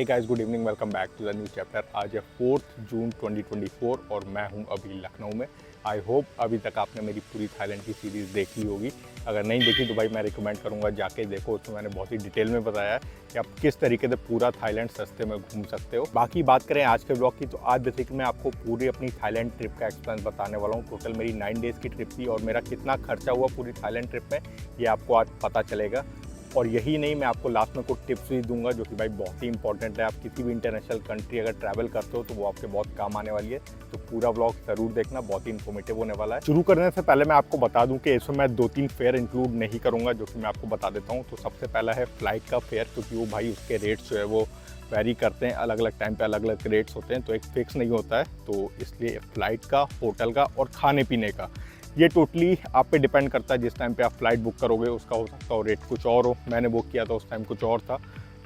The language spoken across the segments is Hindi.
Hey guys, good evening, welcome back to the new chapter. आज है 4 जून 2024 और मैं हूं अभी लखनऊ में। आई होप अभी तक आपने मेरी पूरी थाईलैंड की सीरीज़ देख ली होगी। अगर नहीं देखी तो भाई मैं रिकमेंड करूंगा जाके देखो। उसमें मैंने बहुत ही डिटेल में बताया है कि आप किस तरीके से पूरा थाईलैंड सस्ते में घूम सकते हो। बाकी बात करें आज के ब्लॉग की, तो आज बेसिकली मैं आपको पूरी अपनी थाईलैंड ट्रिप का एक्सपीरियंस बताने वाला हूँ। टोटल मेरी 9 डेज़ की ट्रिप थी और मेरा कितना खर्चा हुआ पूरी थाईलैंड ट्रिप में ये आपको आज पता चलेगा। और यही नहीं, मैं आपको लास्ट में कुछ टिप्स भी दूंगा जो कि भाई बहुत ही इंपॉर्टेंट है। आप किसी भी इंटरनेशनल कंट्री अगर ट्रैवल करते हो तो वो आपके बहुत काम आने वाली है। तो पूरा व्लॉग ज़रूर देखना, बहुत ही इन्फॉर्मेटिव होने वाला है। शुरू करने से पहले मैं आपको बता दूं कि इसमें मैं 2-3 फेयर इंक्लूड नहीं करूंगा, जो कि मैं आपको बता देता हूँ। तो सबसे पहला है फ़्लाइट का फेयर, क्योंकि वो भाई उसके रेट्स जो है वो वेरी करते हैं, अलग अलग टाइम पे अलग अलग रेट्स होते हैं, तो एक फिक्स नहीं होता है। तो इसलिए फ़्लाइट का, होटल का और खाने पीने का ये टोटली आप पे डिपेंड करता है। जिस टाइम पे आप फ़्लाइट बुक करोगे उसका हो सकता है रेट कुछ और हो। मैंने बुक किया था उस टाइम कुछ और था।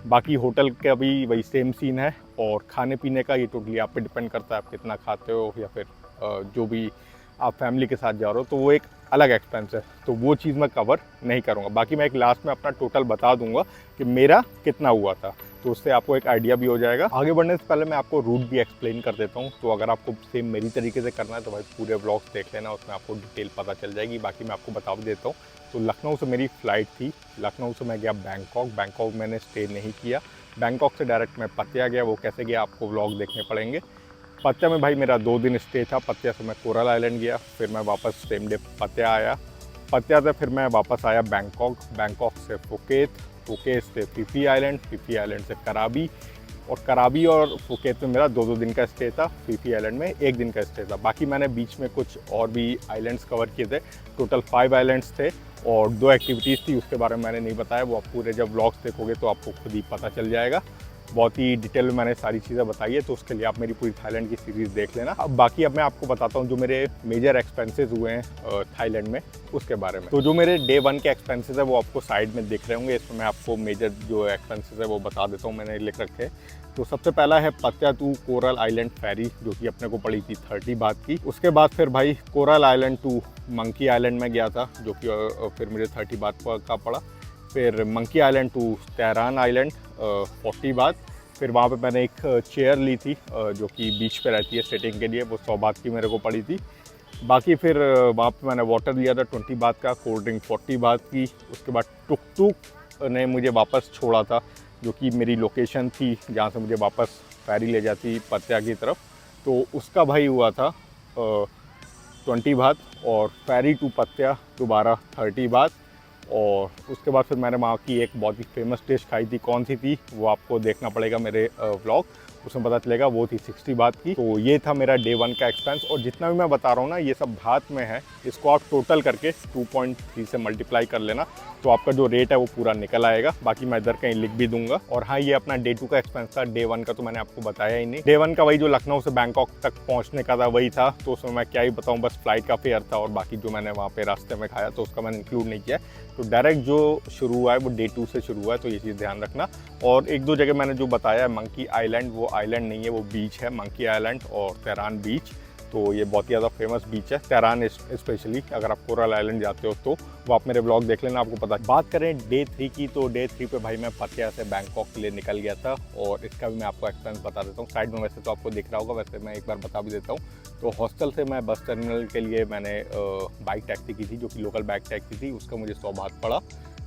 बाकी होटल का भी वही सेम सीन है और खाने पीने का ये टोटली आप पे डिपेंड करता है, आप कितना खाते हो या फिर जो भी आप फैमिली के साथ जा रहे हो, तो वो एक अलग एक्सपेंस है। तो वो चीज़ मैं कवर नहीं करूँगा। बाकी मैं एक लास्ट में अपना टोटल बता दूंगा कि मेरा कितना हुआ था, तो उससे आपको एक आइडिया भी हो जाएगा। आगे बढ़ने से पहले मैं आपको रूट भी एक्सप्लेन कर देता हूँ। तो अगर आपको सेम मेरी तरीके से करना है तो भाई पूरे व्लॉग्स देख लेना, उसमें आपको डिटेल पता चल जाएगी। बाकी मैं आपको बता भी देता हूँ। तो लखनऊ से मेरी फ़्लाइट थी, लखनऊ से मैं गया बैंकॉक मैंने स्टे नहीं किया। बैंकॉक से डायरेक्ट मैं पतिया गया। वो कैसे गया आपको व्लॉग देखने पड़ेंगे। पतिया में भाई मेरा 2 दिन स्टे था। पतिया से मैं कोरल आइलैंड गया, फिर मैं वापस सेम डे पतिया आया। पतिया से फिर मैं वापस आया बैंकॉक से फुकेत से फीफी आइलैंड से कराबी, और कराबी और फुकेत में मेरा 2-2 दिन का स्टे था। फीफी आइलैंड में 1 दिन का स्टे था। बाकी मैंने बीच में कुछ और भी आइलैंड्स कवर किए थे। टोटल 5 आइलैंड्स थे और 2 एक्टिविटीज़ थी, उसके बारे में मैंने नहीं बताया। वो आप पूरे जब व्लॉग्स देखोगे तो आपको खुद ही पता चल जाएगा। बहुत ही डिटेल में मैंने सारी चीज़ें बताई है, तो उसके लिए आप मेरी पूरी थाईलैंड की सीरीज़ देख लेना। अब बाकी अब मैं आपको बताता हूँ जो मेरे मेजर एक्सपेंसेस हुए हैं थाईलैंड में, उसके बारे में। तो जो मेरे डे 1 के एक्सपेंसेस है वो आपको साइड में दिख रहे होंगे। इसमें मैं आपको मेजर जो एक्सपेंसेस है वो बता देता हूँ, मैंने लिख रखे हैं। तो सबसे पहला है पतिया टू कोरल आइलैंड फेरी, जो कि अपने को पड़ी थी 30 बात की। उसके बाद फिर भाई Coral Island to Monkey Island में गया था, जो कि फिर मुझे 30 बात का पड़ा। फिर Monkey Island to Tehran Island 40 baht. फिर वहाँ पे मैंने एक चेयर ली थी जो कि बीच पे रहती है सिटिंग के लिए, वो 100 बात की मेरे को पड़ी थी। बाकी फिर वहाँ पे मैंने वाटर लिया था 20 बात का, कोल्ड ड्रिंक 40 बात की। उसके बाद टुक ने मुझे वापस छोड़ा था, जो कि मेरी लोकेशन थी जहाँ से मुझे वापस फेरी ले जाती पतिया की तरफ। तो उसका भाई हुआ था 20 बात, और फेरी टू पतिया दोबारा 30 बात। और उसके बाद फिर मैंने वहाँ की एक बहुत ही फेमस डिश खाई थी। कौन सी थी वो आपको देखना पड़ेगा मेरे व्लॉग, उसमें पता चलेगा। वो थी 60 बात की। तो ये था मेरा डे 1 का एक्सपेंस। और जितना भी मैं बता रहा हूँ ना, ये सब बात में है। इसको आप टोटल करके 2.3 से मल्टीप्लाई कर लेना, तो आपका जो रेट है वो पूरा निकल आएगा। बाकी मैं इधर कहीं लिख भी दूंगा। और हाँ, ये अपना डे 2 का एक्सपेंस था। डे 1 का तो मैंने आपको बताया ही नहीं। डे 1 का वही जो लखनऊ से बैंकॉक तक पहुँचने का था वही था। तो उसमें मैं क्या ही बताऊँ, बस फ्लाइट का फेयर था और बाकी जो मैंने वहाँ पे रास्ते में खाया तो उसका मैंने इंक्लूड नहीं किया। तो डायरेक्ट जो शुरू हुआ है वो डे 2 से शुरू हुआ है, तो ये चीज़ ध्यान रखना। और 1-2 जगह मैंने जो बताया है, मंकी आइलैंड वो आइलैंड नहीं है, वो बीच है। मंकी आइलैंड और तेहरान बीच, तो ये बहुत ही ज़्यादा फेमस बीच है। तेहरान स्पेशली अगर आप कोरल आइलैंड जाते हो तो वो आप मेरे ब्लॉग देख लेना, आपको पता। बात करें डे 3 की, तो डे 3 पे भाई मैं पतिया से बैंकॉक के लिए निकल गया था। और इसका भी मैं आपको एक्सपेंस बता देता हूँ साइड में। वैसे तो आपको दिख रहा होगा, वैसे मैं एक बार बता भी देता हूँ। तो हॉस्टल से मैं बस टर्मिनल के लिए मैंने बाइक टैक्सी की थी, जो कि लोकल बाइक टैक्सी थी। उसका मुझे 100 बात पड़ा,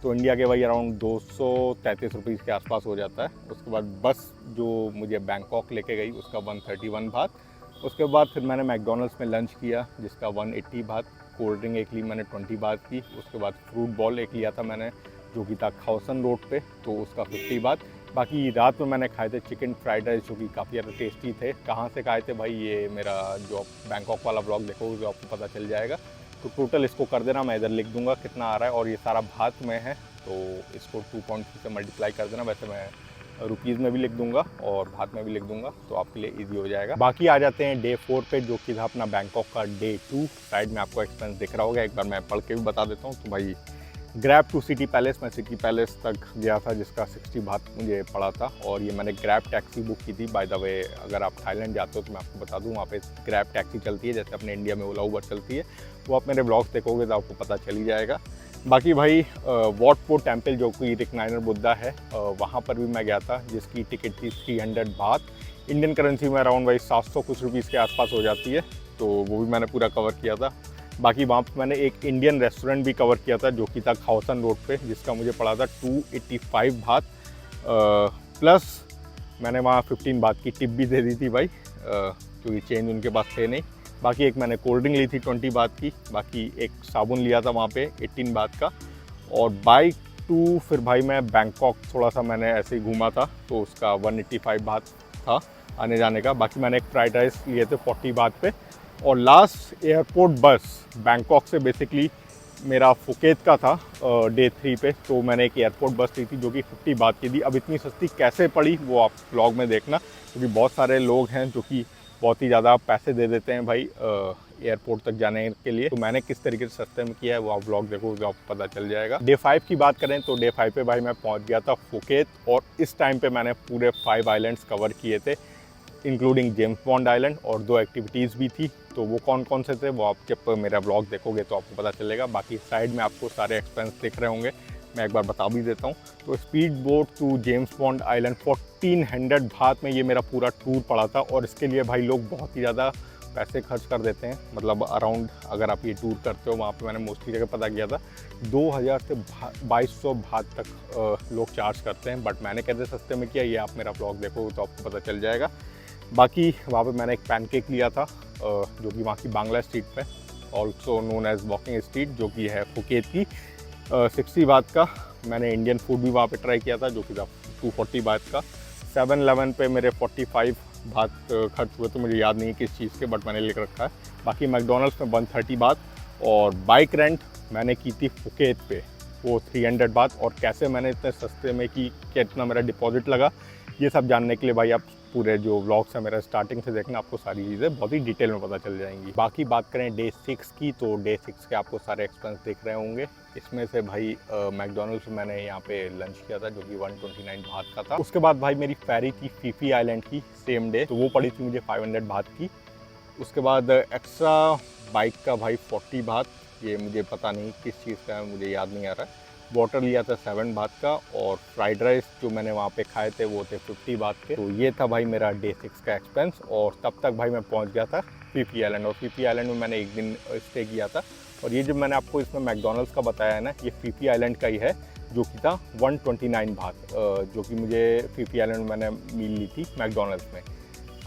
तो इंडिया के वही अराउंड 233 रुपीज़ के आसपास हो जाता है। उसके बाद बस जो मुझे बैंकॉक लेके गई उसका 131 बात। उसके बाद फिर मैंने मैकडॉनल्ड्स में लंच किया, जिसका 180 बात। कोल्ड ड्रिंक एक ली मैंने 20 बात की। उसके बाद फ्रूट बॉल एक लिया था मैंने, जो कि था खाउसन रोड पे, तो उसका 50 बात। बाकी रात में मैंने खाए थे चिकन फ्राइड राइस, जो कि काफ़ी ज़्यादा टेस्टी थे। कहाँ से खाए थे भाई, ये मेरा जो बैंकॉक वाला ब्लॉग देखोगे जो आपको पता चल जाएगा। तो टोटल इसको कर देना, मैं इधर लिख दूंगा कितना आ रहा है। और ये सारा भात में है, तो इसको 2.3 से मल्टीप्लाई कर देना। वैसे मैं रुपीज़ में भी लिख दूंगा और भात में भी लिख दूंगा, तो आपके लिए इजी हो जाएगा। बाकी आ जाते हैं डे 4 पे, जो कि था अपना बैंकॉक का डे 2। साइड में आपको एक्सपेंस दिख रहा होगा, एक बार मैं पढ़ के भी बता देता हूँ। तो भाई ग्रैब टू सिटी पैलेस, मैं सिटी पैलेस तक गया था, जिसका 60 बात मुझे पड़ा था। और ये मैंने ग्रैब टैक्सी बुक की थी। बाय द वे, अगर आप थाईलैंड जाते हो तो मैं आपको बता दूँ, वहाँ पे ग्रैब टैक्सी चलती है, जैसे अपने इंडिया में ओला उबर चलती है। वो आप मेरे ब्लॉग्स देखोगे तो आपको पता चल ही जाएगा। बाकी भाई वॉटपो टेम्पल जो कि रिक्लाइनर बुद्धा है वहाँ पर भी मैं गया था, जिसकी टिकट थी 300 बात, इंडियन करेंसी में अराउंड भाई 700 कुछ रुपीज़ के आसपास हो जाती है, तो वो भी मैंने पूरा कवर किया था। बाकी वहाँ पर मैंने एक इंडियन रेस्टोरेंट भी कवर किया था जो कि था खाओसन रोड पे, जिसका मुझे पड़ा था 285 बात, प्लस मैंने वहाँ 15 बात की टिप भी दे दी थी भाई, क्योंकि चेंज उनके पास थे नहीं। बाकी एक मैंने कोल्ड ड्रिंक ली थी 20 बात की, बाकी एक साबुन लिया था वहाँ पे 18 बात का। और बाइक टू फिर भाई मैं बैंकॉक थोड़ा सा मैंने ऐसे ही घूमा था, तो उसका 185 बात था आने जाने का। बाकी मैंने एक फ्राइड राइस लिए थे 40 बात पे। और लास्ट एयरपोर्ट बस बैंकॉक से बेसिकली मेरा फुकेत का था डे 3 पे, तो मैंने एक एयरपोर्ट बस ली थी जो कि 50 बात की थी। अब इतनी सस्ती कैसे पड़ी वो आप ब्लॉग में देखना, क्योंकि बहुत सारे लोग हैं जो कि बहुत ही ज़्यादा पैसे दे देते हैं भाई एयरपोर्ट तक जाने के लिए। तो मैंने किस तरीके से सस्ते में किया है वो आप ब्लॉग देखो तो आपको पता चल जाएगा। डे 5 की बात करें तो डे 5 पे भाई मैं पहुंच गया था फुकेत, और इस टाइम पे मैंने पूरे 5 आइलैंड्स कवर किए थे, इंक्लूडिंग जेम्स बॉन्ड आइलैंड, और 2 एक्टिविटीज़ भी थी। तो वो कौन कौन से थे वो आप जब मेरा ब्लॉग देखोगे तो आपको पता चलेगा। बाकी साइड में आपको सारे एक्सपेंस दिख रहे होंगे, मैं एक बार बता भी देता हूँ। तो speed boat to James Bond Island 1400 baht में ये मेरा पूरा टूर पड़ा था, और इसके लिए भाई लोग बहुत ही ज़्यादा पैसे खर्च कर देते हैं। मतलब अराउंड अगर आप ये टूर करते हो, वहाँ पे मैंने मोस्टली जगह पता किया था 2000 से 2200 बात तक लोग चार्ज करते हैं, बट मैंने कैसे सस्ते में किया ये आप मेरा ब्लॉग देखो तो आपको पता चल जाएगा। बाकी वहाँ पे मैंने एक पैनकेक लिया था जो कि वहाँ की बांग्ला स्ट्रीट पे, also known as Walking Street, जो कि है फुकेत की, 60 बात का। मैंने इंडियन फूड भी वहाँ पे ट्राई किया था जो कि था 240 बात का। 7-Eleven पे मेरे 45 बात खर्च हुए, तो मुझे याद नहीं किस चीज़ के, बट मैंने लिख रखा है। बाकी मैकडोनल्ड्स में 130 बात, और बाइक रेंट मैंने की थी फुकेत पे, वो 300 बात। और कैसे मैंने इतने सस्ते में की, कितना मेरा डिपॉजिट लगा, ये सब जानने के लिए भाई आप पूरे जो व्लॉग्स है मेरा स्टार्टिंग से देखना, आपको सारी चीज़ें बहुत ही डिटेल में पता चल जाएंगी। बाकी बात करें डे 6 की, तो डे 6 के आपको सारे एक्सपेंस दिख रहे होंगे। इसमें से भाई मैकडोनल्ड्स मैंने यहाँ पे लंच किया था जो कि 129 बात का था। उसके बाद भाई मेरी फेरी थी फीफी आइलैंड की सेम डे, तो वो पड़ी थी मुझे 500 बात की। उसके बाद एक्स्ट्रा बाइक का भाई 40 बात, ये मुझे पता नहीं किस चीज़ का है, मुझे याद नहीं आ रहा है। वाटर लिया था 7 बात का, और फ्राइड राइस जो मैंने वहाँ पे खाए थे वो थे 50 बात के। तो ये था भाई मेरा डे 6 का एक्सपेंस। और तब तक भाई मैं पहुँच गया था फीफी आइलैंड, और फीफी आइलैंड में मैंने एक दिन स्टे किया था। और ये जब मैंने आपको इसमें मैकडोनल्ड्स का बताया है ना, ये फीफी आइलैंड का ही है, जो कि था 129 बात, जो कि मुझे फीफी आइलैंड में मैंने मील ली थी मैकडोनल्ड्स में।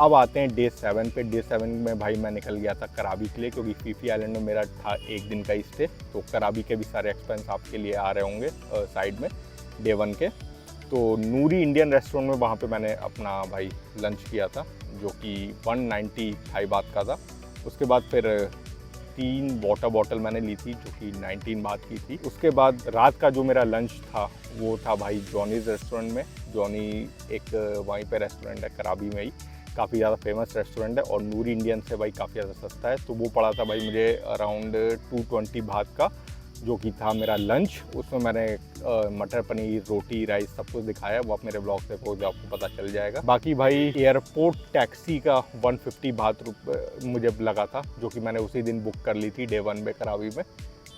अब आते हैं डे 7 पे। डे 7 में भाई मैं निकल गया था कराबी के लिए, क्योंकि फीफी आइलैंड में मेरा था एक दिन का स्टे। तो कराबी के भी सारे एक्सपेंस आपके लिए आ रहे होंगे साइड में डे 1 के। तो नूरी इंडियन रेस्टोरेंट में वहाँ पे मैंने अपना भाई लंच किया था, जो कि 190 थाई बात का था। उसके बाद फिर 3 वाटर बॉटल मैंने ली थी जो कि 19 बात की थी। उसके बाद रात का जो मेरा लंच था वो था भाई जॉनीज़ रेस्टोरेंट में। जॉनी एक वहीं पे रेस्टोरेंट है कराबी में ही, काफ़ी ज़्यादा फेमस रेस्टोरेंट है, और नूरी इंडियन से भाई काफ़ी ज़्यादा सस्ता है। तो वो पड़ा था भाई मुझे अराउंड 220 बात का, जो कि था मेरा लंच। उसमें मैंने मटर पनीर, रोटी, राइस सब कुछ दिखाया, वो आप मेरे ब्लॉग से जो आपको पता चल जाएगा। बाकी भाई एयरपोर्ट टैक्सी का 150 बात मुझे लगा था, जो कि मैंने उसी दिन बुक कर ली थी डे 1 में कराबी में।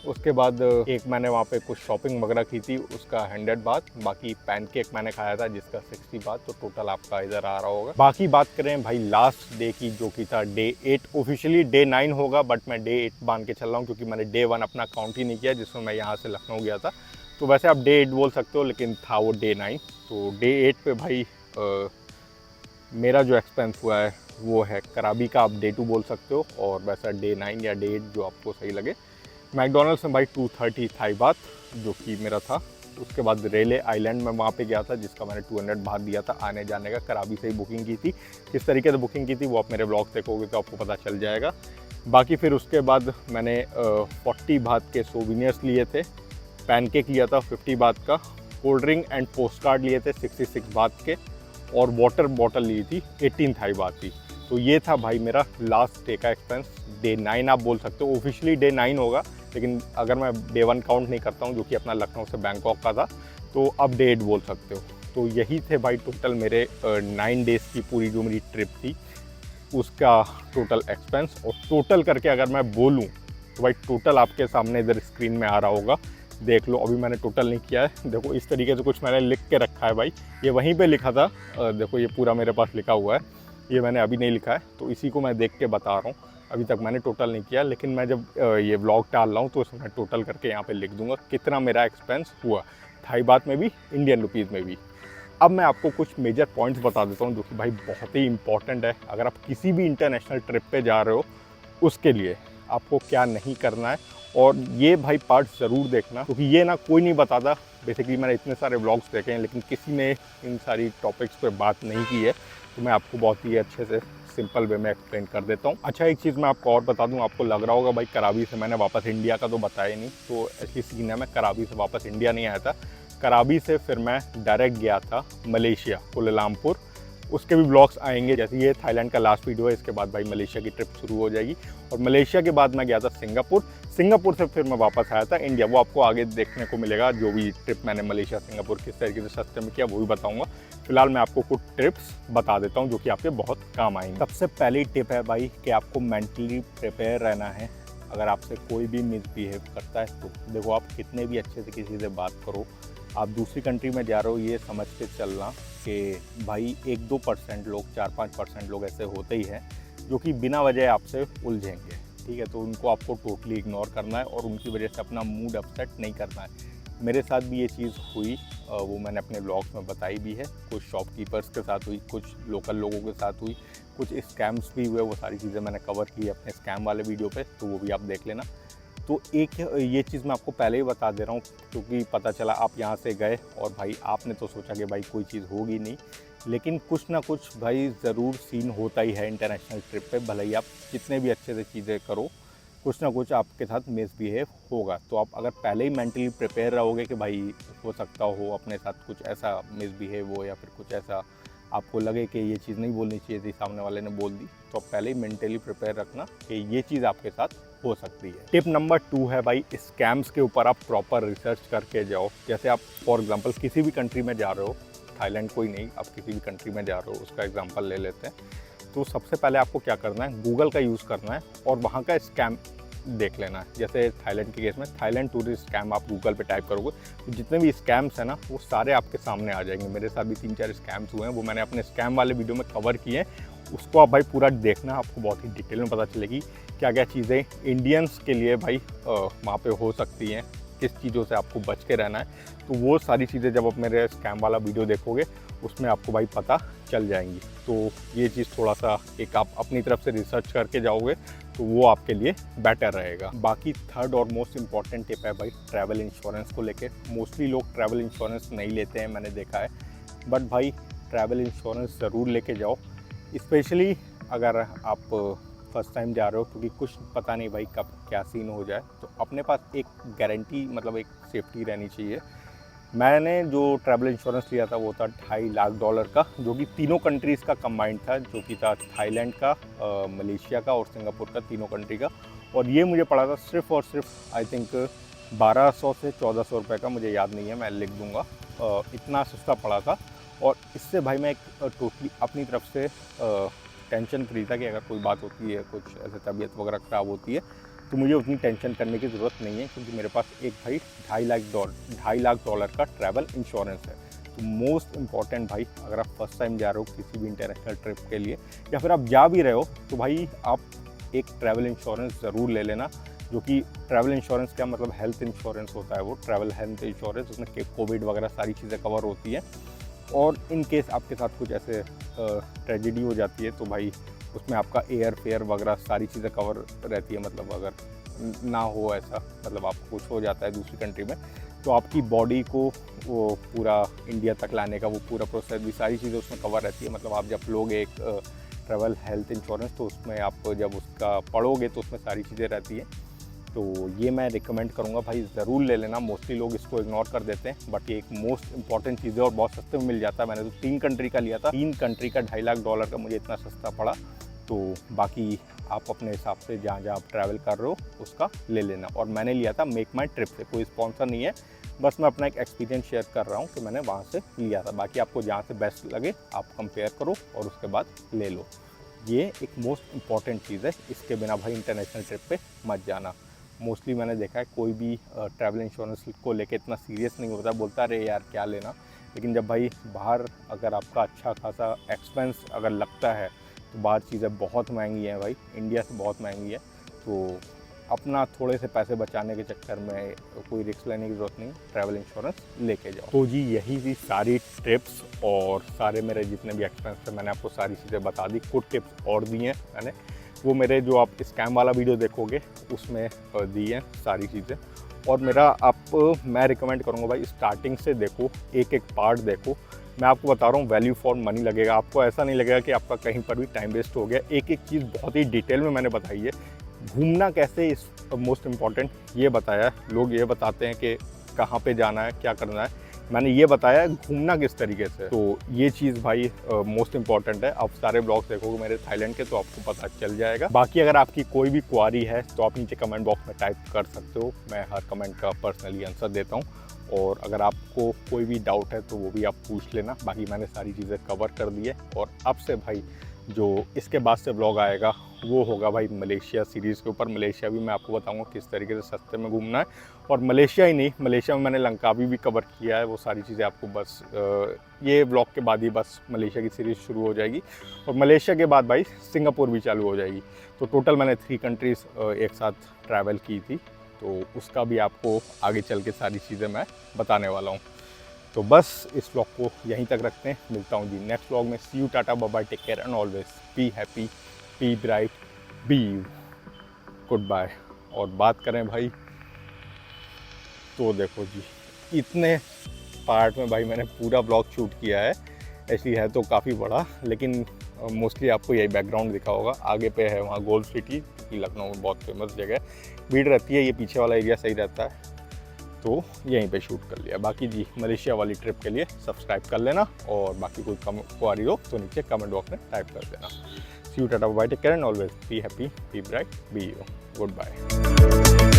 उसके बाद एक मैंने वहाँ पे कुछ शॉपिंग वगैरह की थी, उसका 100 बात। बाकी पैनकेक मैंने खाया था जिसका 60 बात, तो टोटल आपका इधर आ रहा होगा। बाकी बात करें भाई लास्ट डे की, जो कि था डे 8, ऑफिशियली डे 9 होगा, बट मैं डे 8 मान के चल रहा हूँ, क्योंकि मैंने डे 1 अपना काउंट ही नहीं किया, जिसमें मैं यहाँ से लखनऊ गया था। तो वैसे आप डे 8 बोल सकते हो, लेकिन था वो डे 9। तो डे 8 पे भाई मेरा जो एक्सपेंस हुआ है वो है कराबी का, आप डे 2 बोल सकते हो, और वैसा डे 9 या डे 8 जो आपको सही लगे। मैकडोनल्ड्स में भाई 230 थाई बात जो कि मेरा था। उसके बाद रेले आइलैंड में वहाँ पे गया था, जिसका मैंने 200 बात दिया था आने जाने का, कराबी से ही बुकिंग की थी। किस तरीके से बुकिंग की थी वो आप मेरे ब्लॉग देखोगे तो आपको पता चल जाएगा। बाकी फिर उसके बाद मैंने 40 बात के सोविनियर्स लिए थे, पैनकेक लिया था 50 बात का, cold drink and post card लिए थे 66 बात के, और वाटर बॉटल ली थी 18 थाई बात की। तो ये था भाई मेरा लास्ट डे का एक्सपेंस। डे 9 आप बोल सकते हो, ऑफिशियली डे 9 होगा, लेकिन अगर मैं डे 1 काउंट नहीं करता हूँ जो कि अपना लखनऊ से बैंकॉक का था, तो अब डे 8 बोल सकते हो। तो यही थे भाई टोटल मेरे 9 डेज़ की पूरी जो मेरी ट्रिप थी उसका टोटल एक्सपेंस। और टोटल करके अगर मैं बोलूँ तो भाई टोटल आपके सामने इधर स्क्रीन में आ रहा होगा देख लो, अभी मैंने टोटल नहीं किया है। देखो इस तरीके से कुछ मैंने लिख के रखा है भाई, ये वहीं पे लिखा था। देखो ये पूरा मेरे पास लिखा हुआ है, ये मैंने अभी नहीं लिखा है, तो इसी को मैं देख के बता रहा हूँ। अभी तक मैंने टोटल नहीं किया, लेकिन मैं जब ये व्लॉग डाल रहा हूँ तो उसमें टोटल करके यहाँ पे लिख दूंगा कितना मेरा एक्सपेंस हुआ, थाई बात में भी, इंडियन रुपीज़ में भी। अब मैं आपको कुछ मेजर पॉइंट्स बता देता हूँ जो कि भाई बहुत ही इंपॉर्टेंट है अगर आप किसी भी इंटरनेशनल ट्रिप पे जा रहे हो, उसके लिए आपको क्या नहीं करना है। और ये भाई पार्ट ज़रूर देखना, क्योंकि ये ना कोई नहीं बताता। बेसिकली मैंने इतने सारे व्लॉग्स देखे हैं, लेकिन किसी ने इन सारी टॉपिक्स पे बात नहीं की है, तो मैं आपको बहुत ही अच्छे से सिंपल वे में एक्सप्लेन कर देता हूँ। अच्छा, एक चीज़ मैं आपको और बता दूँ, आपको लग रहा होगा भाई करावी से मैंने वापस इंडिया का तो बताया ही नहीं, तो ऐसी सीन है, मैं करावी से वापस इंडिया नहीं आया था। करावी से फिर मैं डायरेक्ट गया था मलेशिया, कुलालमपुर। उसके भी ब्लॉग्स आएंगे, जैसे ये थाईलैंड का लास्ट वीडियो है, इसके बाद भाई मलेशिया की ट्रिप शुरू हो जाएगी। और मलेशिया के बाद मैं गया था सिंगापुर, सिंगापुर से फिर मैं वापस आया था इंडिया। वो आपको आगे देखने को मिलेगा, जो भी ट्रिप मैंने मलेशिया सिंगापुर किस तरीके से सस्ते में किया वो भी बताऊंगा। फिलहाल मैं आपको कुछ टिप्स बता देता हूँ जो कि आपके बहुत काम आएंगे। सबसे पहली टिप है भाई कि आपको मेंटली प्रिपेयर रहना है। अगर आपसे कोई भी मिसबिहेव करता है तो देखो, आप कितने भी अच्छे से किसी से बात करो, आप दूसरी कंट्री में जा रहे हो ये समझ के चलना कि भाई 1-2% लोग, 4-5% लोग ऐसे होते ही हैं जो कि बिना वजह आपसे उलझेंगे, ठीक है। तो उनको आपको टोटली इग्नोर करना है और उनकी वजह से अपना मूड अपसेट नहीं करना है। मेरे साथ भी ये चीज़ हुई, वो मैंने अपने ब्लॉग्स में बताई भी है। कुछ शॉपकीपर्स के साथ हुई, कुछ लोकल लोगों के साथ हुई, कुछ स्कैम्स भी हुए। वो सारी चीज़ें मैंने कवर की अपने स्कैम वाले वीडियो पे, तो वो भी आप देख लेना। तो एक ये चीज़ मैं आपको पहले ही बता दे रहा हूँ, क्योंकि पता चला आप यहाँ से गए और भाई आपने तो सोचा कि भाई कोई चीज़ होगी नहीं, लेकिन कुछ ना कुछ भाई ज़रूर सीन होता ही है इंटरनेशनल ट्रिप पे। भले ही आप जितने भी अच्छे से चीज़ें करो, कुछ ना कुछ आपके साथ मिसबिहेव होगा। तो आप अगर पहले ही मेंटली प्रिपेयर रहोगे कि भाई हो सकता हो अपने साथ कुछ ऐसा मिसबिहेव हो, या फिर कुछ ऐसा आपको लगे कि ये चीज़ नहीं बोलनी चाहिए थी, सामने वाले ने बोल दी, तो आप पहले ही मेंटली प्रिपेयर रखना कि ये चीज़ आपके साथ हो सकती है। टिप नंबर 2 है भाई, स्कैम्स के ऊपर आप प्रॉपर रिसर्च करके जाओ। जैसे आप फॉर एग्जांपल किसी भी कंट्री में जा रहे हो, थाईलैंड कोई नहीं, आप किसी भी कंट्री में जा रहे हो, उसका एग्जांपल ले लेते हैं। तो सबसे पहले आपको क्या करना है, गूगल का यूज़ करना है और वहाँ का स्कैम देख लेना है। जैसे थाईलैंड के केस में थाईलैंड टूरिस्ट स्कैम आप गूगल पे टाइप करोगे तो जितने भी स्कैम्स हैं ना, वो सारे आपके सामने आ जाएंगे। मेरे साथ भी 3-4 स्कैम्स हुए हैं, वो मैंने अपने स्कैम वाले वीडियो में कवर किए हैं। उसको आप भाई पूरा देखना, आपको बहुत ही डिटेल में पता चलेगी क्या क्या चीज़ें इंडियंस के लिए भाई वहाँ पे हो सकती हैं, किस चीज़ों से आपको बच के रहना है। तो वो सारी चीज़ें जब आप मेरे स्कैम वाला वीडियो देखोगे उसमें आपको भाई पता चल जाएंगी। तो ये चीज़ थोड़ा सा एक आप अपनी तरफ से रिसर्च करके जाओगे तो वो आपके लिए बेटर रहेगा। बाकी थर्ड और मोस्ट इम्पॉर्टेंट टिप है भाई, ट्रैवल इंश्योरेंस को लेके। मोस्टली लोग ट्रैवल इंश्योरेंस नहीं लेते हैं, मैंने देखा है, बट भाई ट्रैवल इंश्योरेंस ज़रूर लेके जाओ। स्पेशली अगर आप फर्स्ट टाइम जा रहे हो, क्योंकि कुछ पता नहीं भाई कब क्या सीन हो जाए, तो अपने पास एक गारंटी, मतलब एक सेफ्टी रहनी चाहिए। मैंने जो ट्रैवल इंश्योरेंस लिया था वो था $2.5 लाख का, जो कि तीनों कंट्रीज़ का कंबाइंड था, जो कि था थाईलैंड का, मलेशिया का और सिंगापुर का, तीनों कंट्री का। और ये मुझे पड़ा था सिर्फ़ और सिर्फ आई थिंक 1200 से 1400 रुपये का, मुझे याद नहीं है, मैं लिख दूँगा। इतना सस्ता पड़ा था और इससे भाई मैं एक टोटली अपनी तरफ से टेंशन फ्री था कि अगर कोई बात होती है, कुछ ऐसे तबीयत वगैरह ख़राब होती है, तो मुझे उतनी टेंशन करने की ज़रूरत नहीं है, क्योंकि मेरे पास एक भाई $2.5 लाख का ट्रैवल इंश्योरेंस है। तो मोस्ट इम्पॉर्टेंट भाई, अगर आप फर्स्ट टाइम जा रहे हो किसी भी इंटरनेशनल ट्रिप के लिए, या फिर आप जा भी रहे हो, तो भाई आप एक ट्रैवल इंश्योरेंस ज़रूर ले लेना। जो कि ट्रैवल इंश्योरेंस क्या मतलब, हेल्थ इंश्योरेंस होता है वो, ट्रैवल हेल्थ इंश्योरेंस, उसमें कोविड वगैरह सारी चीज़ें कवर होती हैं। और इन केस आपके साथ कुछ ऐसे ट्रेजेडी हो जाती है, तो भाई उसमें आपका एयर फेयर वगैरह सारी चीज़ें कवर रहती है। मतलब अगर ना हो ऐसा, मतलब आपको कुछ हो जाता है दूसरी कंट्री में, तो आपकी बॉडी को वो पूरा इंडिया तक लाने का वो पूरा प्रोसेस भी, सारी चीज़ें उसमें कवर रहती है। मतलब आप जब लोगे एक ट्रैवल हेल्थ इंश्योरेंस, तो उसमें आप जब उसका पढ़ोगे तो उसमें सारी चीज़ें रहती हैं। तो ये मैं रिकमेंड करूँगा भाई, ज़रूर ले लेना। मोस्टली लोग इसको इग्नोर कर देते हैं, बट ये एक मोस्ट इंपॉर्टेंट चीज़ है और बहुत सस्ते में मिल जाता है। मैंने तो 3 कंट्री का लिया था, 3 कंट्री का $2.5 लाख का मुझे इतना सस्ता पड़ा। तो बाकी आप अपने हिसाब से जहाँ जहाँ आप ट्रैवल कर रहे हो उसका ले लेना। और मैंने लिया था मेक माई ट्रिप से, कोई स्पॉन्सर नहीं है, बस मैं अपना एक एक्सपीरियंस शेयर कर रहा हूँ कि मैंने वहाँ से लिया था। बाकी आपको जहाँ से बेस्ट लगे आप कंपेयर करो और उसके बाद ले लो। ये एक मोस्ट इम्पॉर्टेंट चीज़ है, इसके बिना भाई इंटरनेशनल ट्रिप पे मत जाना। मोस्टली मैंने देखा है कोई भी ट्रैवल इंश्योरेंस को लेके इतना सीरियस नहीं होता, बोलता अरे यार क्या लेना। लेकिन जब भाई बाहर अगर आपका अच्छा खासा एक्सपेंस अगर लगता है तो बाहर चीज़ें बहुत महंगी हैं भाई, इंडिया से बहुत महंगी है। तो अपना थोड़े से पैसे बचाने के चक्कर में कोई रिस्क लेने की ज़रूरत नहीं, ट्रैवल इंश्योरेंस लेके जाओ। तो जी यही थी सारी टिप्स और सारे मेरे जितने भी एक्सपेंस थे मैंने आपको सारी चीज़ें बता दी। कुछ टिप्स और दी हैं मैंने, वो मेरे जो आप स्कैम वाला वीडियो देखोगे उसमें दी हैं सारी चीज़ें। और मैं रिकमेंड करूँगा भाई स्टार्टिंग से देखो, एक एक पार्ट देखो। मैं आपको बता रहा हूँ वैल्यू फॉर मनी लगेगा, आपको ऐसा नहीं लगेगा कि आपका कहीं पर भी टाइम वेस्ट हो गया। एक एक चीज़ बहुत ही डिटेल में मैंने बताई है। घूमना कैसे इस मोस्ट इम्पॉर्टेंट ये बताया है। लोग ये बताते हैं कि कहाँ पे जाना है, क्या करना है, मैंने ये बताया है घूमना किस तरीके से। तो ये चीज़ भाई मोस्ट इम्पॉर्टेंट है। आप सारे ब्लॉग्स देखोगे मेरे थाईलैंड के तो आपको पता चल जाएगा। बाकी अगर आपकी कोई भी क्वारी है तो आप नीचे कमेंट बॉक्स में टाइप कर सकते हो, मैं हर कमेंट का पर्सनली आंसर देता हूँ। और अगर आपको कोई भी डाउट है तो वो भी आप पूछ लेना। बाकी मैंने सारी चीज़ें कवर कर दी है। और अब से भाई जो इसके बाद से ब्लॉग आएगा वो होगा भाई मलेशिया सीरीज़ के ऊपर। मलेशिया भी मैं आपको बताऊंगा किस तरीके से सस्ते में घूमना है। और मलेशिया ही नहीं, मलेशिया में मैंने लंकावी भी कवर किया है। वो सारी चीज़ें आपको बस ये ब्लॉग के बाद ही बस मलेशिया की सीरीज़ शुरू हो जाएगी। और मलेशिया के बाद भाई सिंगापुर भी चालू हो जाएगी। तो टोटल मैंने 3 कंट्रीज़ एक साथ ट्रैवल की थी, तो उसका भी आपको आगे चल के सारी चीज़ें मैं बताने वाला हूँ। तो बस इस व्लॉग को यहीं तक रखते हैं, मिलता हूँ जी नेक्स्ट व्लॉग में। See you, tata, bye bye, take care and always be happy, be bright, be you, goodbye. और बात करें भाई तो देखो जी इतने पार्ट में भाई मैंने पूरा ब्लॉग शूट किया है। ऐसी है तो काफ़ी बड़ा, लेकिन मोस्टली आपको यही बैकग्राउंड दिखा होगा। आगे पे है वहाँ गोल्ड सिटी, कि लखनऊ में बहुत फेमस जगह है। भीड़ रहती है, ये पीछे वाला एरिया सही रहता है, तो यहीं पे शूट कर लिया। बाकी जी मलेशिया वाली ट्रिप के लिए सब्सक्राइब कर लेना। और बाकी कोई क्वारी हो तो नीचे कमेंट बॉक्स में टाइप कर देना। See you, tata, bye, take care and always be happy, be bright, be you, good bye.